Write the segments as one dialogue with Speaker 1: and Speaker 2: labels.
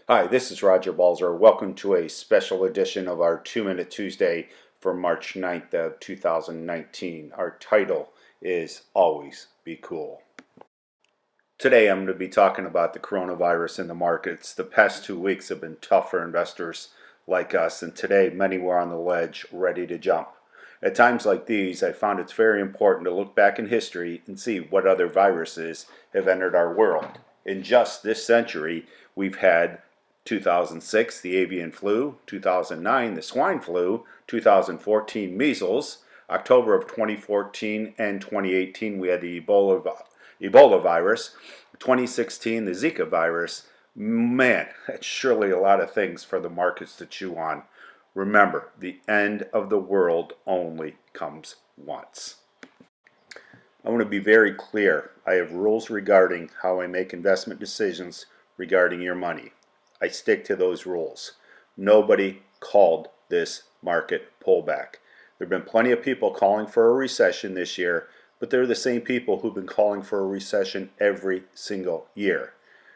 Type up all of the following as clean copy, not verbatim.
Speaker 1: Hi, this is Roger Balzer. Welcome to a special edition of our 2-Minute Tuesday for March 9th of 2019. Our title is Always Be Cool. Today I'm going to be talking about the coronavirus in the markets. The past 2 weeks have been tough for investors like us, and today many were on the ledge ready to jump. At times like these, I found it's very important to look back in history and see what other viruses have entered our world. In just this century, we've had 2006, the avian flu; 2009, the swine flu; 2014, measles; October of 2014 and 2018, we had the Ebola virus; 2016, the Zika virus. Man, that's surely a lot of things for the markets to chew on. Remember, the end of the world only comes once. I want to be very clear. I have rules regarding how I make investment decisions regarding your money. I stick to those rules. Nobody called this market pullback. There have been plenty of people calling for a recession this year, but they're the same people who've been calling for a recession every single year.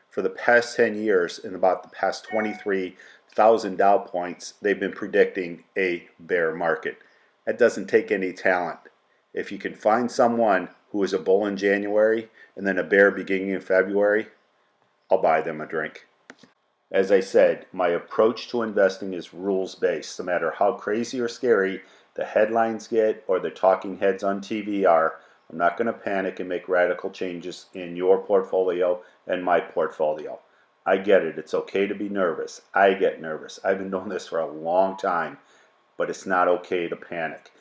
Speaker 1: For the past 10 years, in about the past 23,000 Dow points, they've been predicting a bear market. That doesn't take any talent. If you can find someone who is a bull in January and then a bear beginning in February, I'll buy them a drink. As I said, my approach to investing is rules-based. No matter how crazy or scary the headlines get or the talking heads on TV are, I'm not going to panic and make radical changes in your portfolio and my portfolio. I get it. It's okay to be nervous. I get nervous. I've been doing this for a long time, but it's not okay to panic.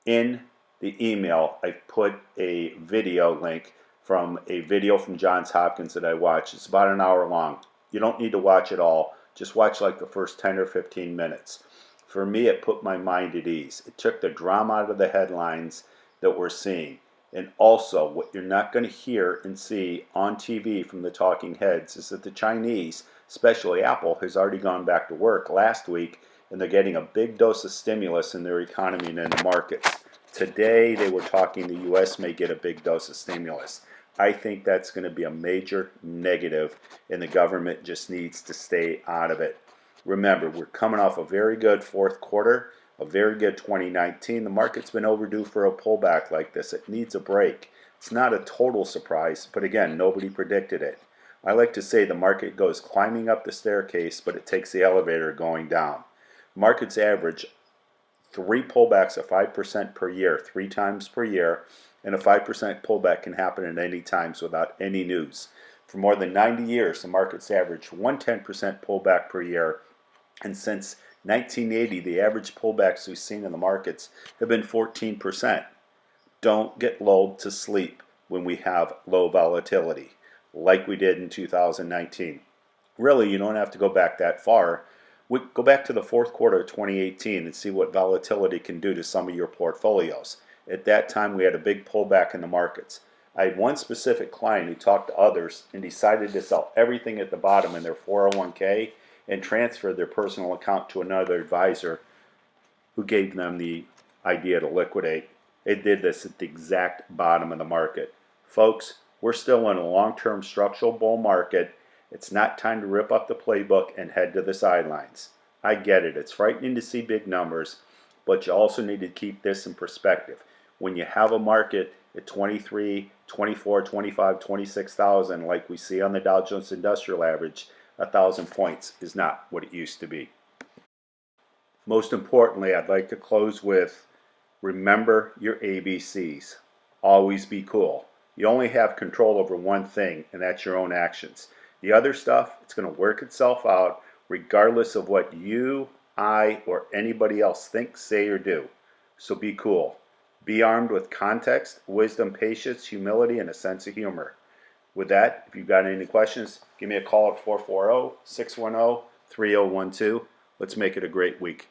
Speaker 1: In the email, I've put a video link from a video from Johns Hopkins that I watched. It's about an hour long. You don't need to watch it all. Just watch like the first 10 or 15 minutes. For me, it put my mind at ease. It took the drama out of the headlines that we're seeing. And also, what you're not going to hear and see on TV from the talking heads is that the Chinese, especially Apple, has already gone back to work last week, and they're getting a big dose of stimulus in their economy and in the markets. Today, they were talking the U.S. may get a big dose of stimulus. I think that's going to be a major negative, and the government just needs to stay out of it. Remember, we're coming off a very good fourth quarter, a very good 2019. The market's been overdue for a pullback like this. It needs a break. It's not a total surprise, but again, nobody predicted it. I like to say the market goes climbing up the staircase, but it takes the elevator going down. Markets average 3 pullbacks of 5% per year, 3 times per year, and a 5% pullback can happen at any time without any news. For more than 90 years, the market's averaged 110% pullback per year, and since 1980, the average pullbacks we've seen in the markets have been 14%. Don't get lulled to sleep when we have low volatility, like we did in 2019. Really, you don't have to go back that far. We go back to the fourth quarter of 2018 and see what volatility can do to some of your portfolios. At that time, we had a big pullback in the markets. I had one specific client who talked to others and decided to sell everything at the bottom in their 401k and transfer their personal account to another advisor who gave them the idea to liquidate. They did this at the exact bottom of the market. Folks, we're still in a long-term structural bull market. It's not time to rip up the playbook and head to the sidelines. I get it. It's frightening to see big numbers, but you also need to keep this in perspective. When you have a market at 23, 24, 25, 26,000 like we see on the Dow Jones Industrial Average, 1,000 points is not what it used to be. Most importantly, I'd like to close with, remember your ABCs. Always be cool. You only have control over one thing, and that's your own actions. The other stuff, it's going to work itself out regardless of what you, I, or anybody else think, say, or do. So be cool. Be armed with context, wisdom, patience, humility, and a sense of humor. With that, if you've got any questions, give me a call at 440-610-3012. Let's make it a great week.